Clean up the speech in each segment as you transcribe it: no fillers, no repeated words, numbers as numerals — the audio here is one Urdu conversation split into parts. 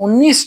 19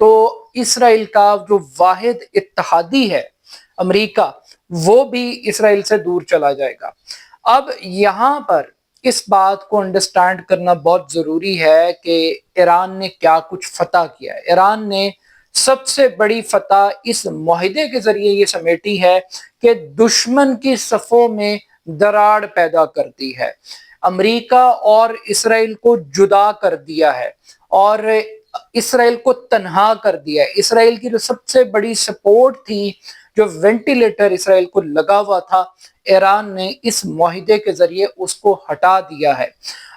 تو اسرائیل کا جو واحد اتحادی ہے امریکہ، وہ بھی اسرائیل سے دور چلا جائے گا۔ اب یہاں پر اس بات کو انڈرسٹینڈ کرنا بہت ضروری ہے کہ ایران نے کیا کچھ فتح کیا ہے۔ ایران نے سب سے بڑی فتح اس معاہدے کے ذریعے یہ سمیٹی ہے کہ دشمن کی صفوں میں دراڑ پیدا کر دی ہے، امریکہ اور اسرائیل کو جدا کر دیا ہے اور اسرائیل کو تنہا کر دیا ہے۔ اسرائیل کی جو سب سے بڑی سپورٹ تھی، جو وینٹیلیٹر اسرائیل کو لگا ہوا تھا، ایران نے اس معاہدے کے ذریعے اس کو ہٹا دیا ہے۔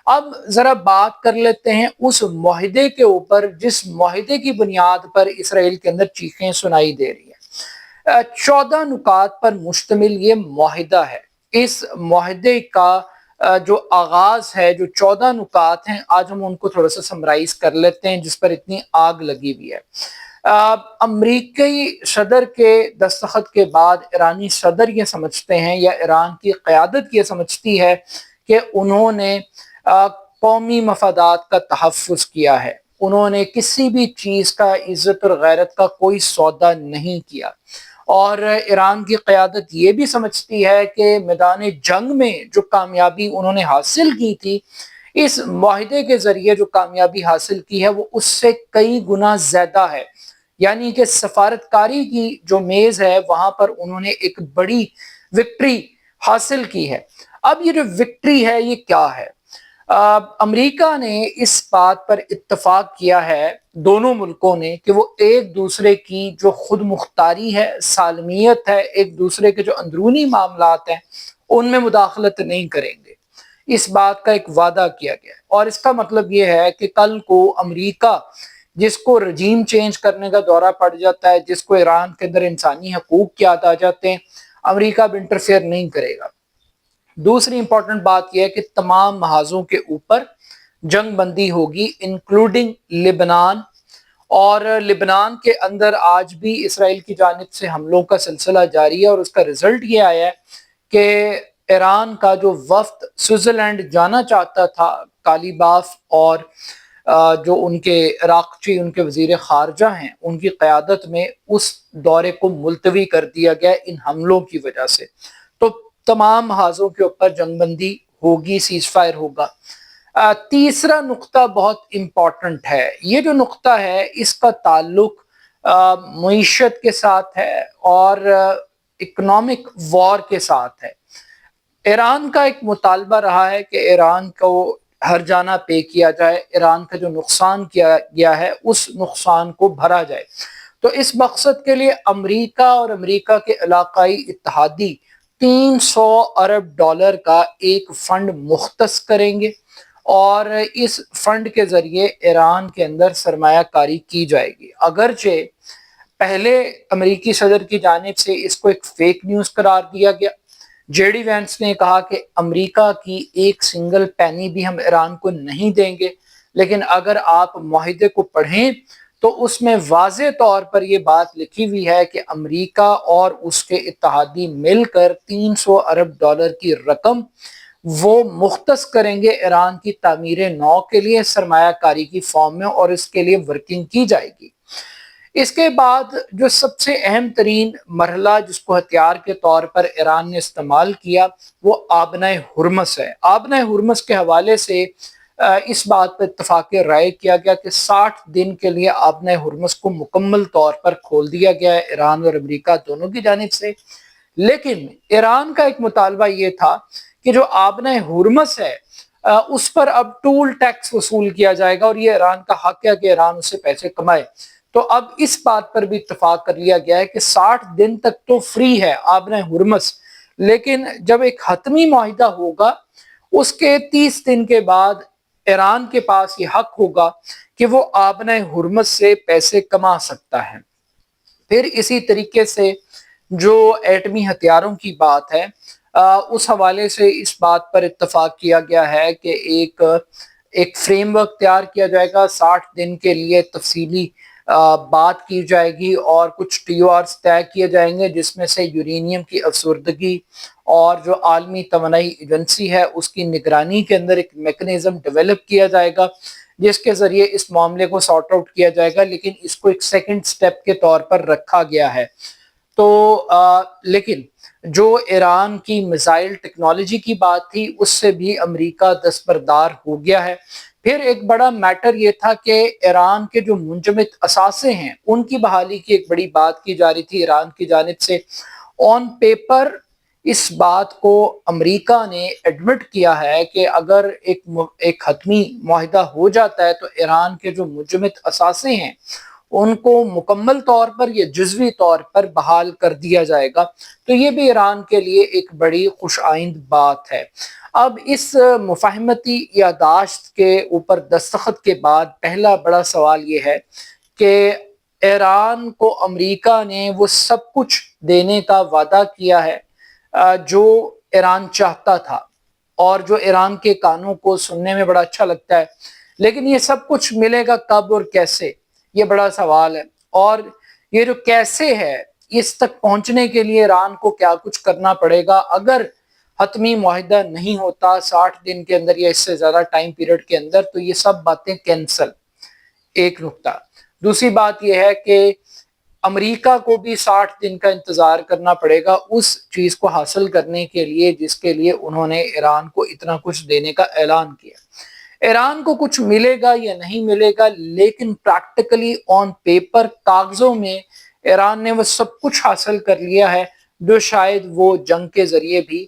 اب ذرا بات کر لیتے ہیں اس معاہدے کے اوپر، جس معاہدے کی بنیاد پر اسرائیل کے اندر چیخیں سنائی دے رہی ہیں۔ 14 نکات پر مشتمل یہ معاہدہ ہے۔ اس معاہدے کا جو آغاز ہے، جو 14 نکات ہیں، آج ہم ان کو تھوڑا سا سمرائز کر لیتے ہیں جس پر اتنی آگ لگی ہوئی ہے۔ امریکی صدر کے دستخط کے بعد ایرانی صدر یہ سمجھتے ہیں، یا ایران کی قیادت یہ سمجھتی ہے کہ انہوں نے قومی مفادات کا تحفظ کیا ہے، انہوں نے کسی بھی چیز کا، عزت اور غیرت کا کوئی سودا نہیں کیا، اور ایران کی قیادت یہ بھی سمجھتی ہے کہ میدان جنگ میں جو کامیابی انہوں نے حاصل کی تھی، اس معاہدے کے ذریعے جو کامیابی حاصل کی ہے وہ اس سے کئی گنا زیادہ ہے۔ یعنی کہ سفارتکاری کی جو میز ہے وہاں پر انہوں نے ایک بڑی وکٹری حاصل کی ہے۔ اب یہ جو وکٹری ہے یہ کیا ہے؟ امریکہ نے اس بات پر اتفاق کیا ہے، دونوں ملکوں نے، کہ وہ ایک دوسرے کی جو خود مختاری ہے، سالمیت ہے، ایک دوسرے کے جو اندرونی معاملات ہیں ان میں مداخلت نہیں کریں گے۔ اس بات کا ایک وعدہ کیا گیا ہے، اور اس کا مطلب یہ ہے کہ کل کو امریکہ جس کو رجیم چینج کرنے کا دورہ پڑ جاتا ہے، جس کو ایران کے اندر انسانی حقوق کی یاد آ جاتے ہیں، امریکہ اب انٹرفیئر نہیں کرے گا۔ دوسری امپورٹنٹ بات یہ ہے کہ تمام محاذوں کے اوپر جنگ بندی ہوگی، انکلوڈنگ لبنان، اور لبنان کے اندر آج بھی اسرائیل کی جانب سے حملوں کا سلسلہ جاری ہے، اور اس کا رزلٹ یہ آیا ہے کہ ایران کا جو وفد سوئٹزرلینڈ جانا چاہتا تھا، کالیباف اور جو ان کے عراقچی، ان کے وزیر خارجہ ہیں، ان کی قیادت میں اس دورے کو ملتوی کر دیا گیا ان حملوں کی وجہ سے۔ تو تمام محاذوں کے اوپر جنگ بندی ہوگی، سیز فائر ہوگا۔ تیسرا نقطہ بہت امپورٹنٹ ہے۔ یہ جو نقطہ ہے اس کا تعلق معیشت کے ساتھ ہے اور اکنامک وار کے ساتھ ہے۔ ایران کا ایک مطالبہ رہا ہے کہ ایران کو ہر جانہ پے کیا جائے، ایران کا جو نقصان کیا گیا ہے اس نقصان کو بھرا جائے۔ تو اس مقصد کے لیے امریکہ اور امریکہ کے علاقائی اتحادی 300 ارب ڈالر کا ایک فنڈ مختص کریں گے، اور اس فنڈ کے ذریعے ایران کے اندر سرمایہ کاری کی جائے گی۔ اگرچہ پہلے امریکی صدر کی جانب سے اس کو ایک فیک نیوز قرار دیا گیا، جے ڈی وینس نے کہا کہ امریکہ کی ایک سنگل پینی بھی ہم ایران کو نہیں دیں گے، لیکن اگر آپ معاہدے کو پڑھیں تو اس میں واضح طور پر یہ بات لکھی ہوئی ہے کہ امریکہ اور اس کے اتحادی مل کر 300 ارب ڈالر کی رقم وہ مختص کریں گے ایران کی تعمیر نو کے لیے، سرمایہ کاری کی فارم میں، اور اس کے لیے ورکنگ کی جائے گی۔ اس کے بعد جو سب سے اہم ترین مرحلہ جس کو ہتھیار کے طور پر ایران نے استعمال کیا وہ آبنہ ہرمز ہے۔ آبنہ ہرمز کے حوالے سے اس بات پر اتفاق رائے کیا گیا کہ 60 دن کے لیے آبنہ ہرمز کو مکمل طور پر کھول دیا گیا ہے ایران اور امریکہ دونوں کی جانب سے۔ لیکن ایران کا ایک مطالبہ یہ تھا کہ جو آبنہ ہرمز ہے اس پر اب ٹول ٹیکس وصول کیا جائے گا، اور یہ ایران کا حق ہے کہ ایران اس سے پیسے کمائے۔ تو اب اس بات پر بھی اتفاق کر لیا گیا ہے کہ 60 دن تک تو فری ہے آبنہ ہرمز، لیکن جب ایک حتمی معاہدہ ہوگا اس کے 30 دن کے بعد ایران کے پاس یہ حق ہوگا کہ وہ آبنہ ہرمز سے پیسے کما سکتا ہے۔ پھر اسی طریقے سے جو ایٹمی ہتھیاروں کی بات ہے اس حوالے سے اس بات پر اتفاق کیا گیا ہے کہ ایک فریم ورک تیار کیا جائے گا، 60 دن کے لیے تفصیلی بات کی جائے گی، اور کچھ ٹی او آرز طے کیے جائیں گے جس میں سے یورینیم کی افسردگی اور جو عالمی توانائی ایجنسی ہے اس کی نگرانی کے اندر ایک میکنزم ڈیولپ کیا جائے گا، جس کے ذریعے اس معاملے کو سارٹ آؤٹ کیا جائے گا، لیکن اس کو ایک سیکنڈ سٹیپ کے طور پر رکھا گیا ہے۔ تو لیکن جو ایران کی میزائل ٹیکنالوجی کی بات تھی اس سے بھی امریکہ دستبردار ہو گیا ہے۔ پھر ایک بڑا میٹر یہ تھا کہ ایران کے جو منجمد اثاثے ہیں ان کی بحالی کی ایک بڑی بات کی جا رہی تھی ایران کی جانب سے۔ آن پیپر اس بات کو امریکہ نے ایڈمٹ کیا ہے کہ اگر ایک حتمی معاہدہ ہو جاتا ہے تو ایران کے جو منجمد اثاثے ہیں ان کو مکمل طور پر یا جزوی طور پر بحال کر دیا جائے گا۔ تو یہ بھی ایران کے لیے ایک بڑی خوش آئند بات ہے۔ اب اس مفاہمتی یادداشت کے اوپر دستخط کے بعد پہلا بڑا سوال یہ ہے کہ ایران کو امریکہ نے وہ سب کچھ دینے کا وعدہ کیا ہے جو ایران چاہتا تھا اور جو ایران کے کانوں کو سننے میں بڑا اچھا لگتا ہے، لیکن یہ سب کچھ ملے گا کب اور کیسے، یہ بڑا سوال ہے۔ اور یہ جو کیسے ہے اس تک پہنچنے کے لیے ایران کو کیا کچھ کرنا پڑے گا اگر حتمی معاہدہ نہیں ہوتا 60 دن کے اندر یا اس سے زیادہ ٹائم پیریڈ کے اندر، تو یہ سب باتیں کینسل، ایک نقطہ۔ دوسری بات یہ ہے کہ امریکہ کو بھی 60 دن کا انتظار کرنا پڑے گا اس چیز کو حاصل کرنے کے لیے جس کے لیے انہوں نے ایران کو اتنا کچھ دینے کا اعلان کیا۔ ایران کو کچھ ملے گا یا نہیں ملے گا، لیکن پریکٹیکلی آن پیپر کاغذوں میں ایران نے وہ سب کچھ حاصل کر لیا ہے جو شاید وہ جنگ کے ذریعے بھی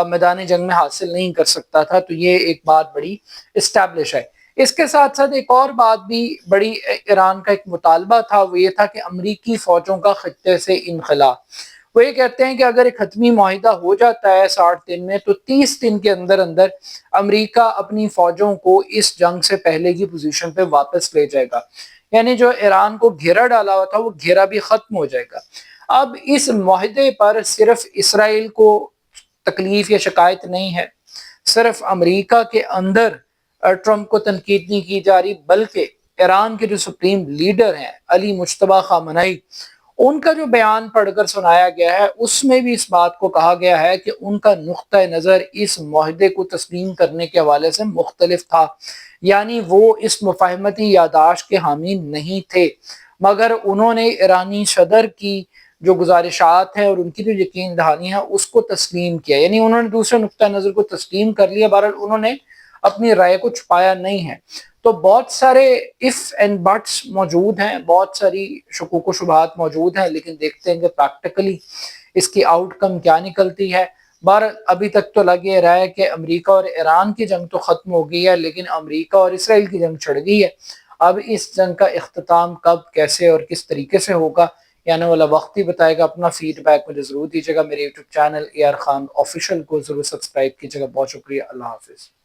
میدان جنگ میں حاصل نہیں کر سکتا تھا۔ تو یہ ایک بات بڑی اسٹیبلش ہے۔ اس کے ساتھ ساتھ ایک اور بات بھی بڑی ایران کا ایک مطالبہ تھا، وہ یہ تھا کہ امریکی فوجوں کا خطے سے انخلا۔ وہ یہ کہتے ہیں کہ اگر ایک حتمی معاہدہ ہو جاتا ہے 60 دن میں تو 30 دن کے اندر اندر امریکہ اپنی فوجوں کو اس جنگ سے پہلے کی پوزیشن پہ واپس لے جائے گا، یعنی جو ایران کو گھیرا ڈالا ہوا تھا وہ گھیرا بھی ختم ہو جائے گا۔ اب اس معاہدے پر صرف اسرائیل کو تکلیف یا شکایت نہیں ہے، صرف امریکہ کے اندر ٹرمپ کو تنقید نہیں کی جا رہی، بلکہ ایران کے جو سپریم لیڈر ہیں علی مجتبی خامنئی، ان کا جو بیان پڑھ کر سنایا گیا ہے اس میں بھی اس بات کو کہا گیا ہے کہ ان کا نقطہ نظر اس معاہدے کو تسلیم کرنے کے حوالے سے مختلف تھا، یعنی وہ اس مفاہمتی یادداشت کے حامی نہیں تھے، مگر انہوں نے ایرانی صدر کی جو گزارشات ہیں اور ان کی جو یقین دہانی ہے اس کو تسلیم کیا، یعنی انہوں نے دوسرے نقطہ نظر کو تسلیم کر لیا، بہرحال انہوں نے اپنی رائے کو چھپایا نہیں ہے۔ تو بہت سارے اف اینڈ بٹس موجود ہیں، بہت ساری شکوک و شبہات موجود ہیں، لیکن دیکھتے ہیں کہ پریکٹیکلی اس کی آؤٹ کم کیا نکلتی ہے۔ بہرحال ابھی تک تو لگ یہ رہا ہے کہ امریکہ اور ایران کی جنگ تو ختم ہو گئی ہے، لیکن امریکہ اور اسرائیل کی جنگ چھڑ گئی ہے۔ اب اس جنگ کا اختتام کب، کیسے اور کس طریقے سے ہوگا یہ آنے والا وقت ہی بتائے گا۔ اپنا فیڈ بیک مجھے ضرور دیجیے گا۔ میرے YouTube channel AR Khan official کو ضرور سبسکرائب کیجیے گا۔ بہت شکریہ، اللہ حافظ۔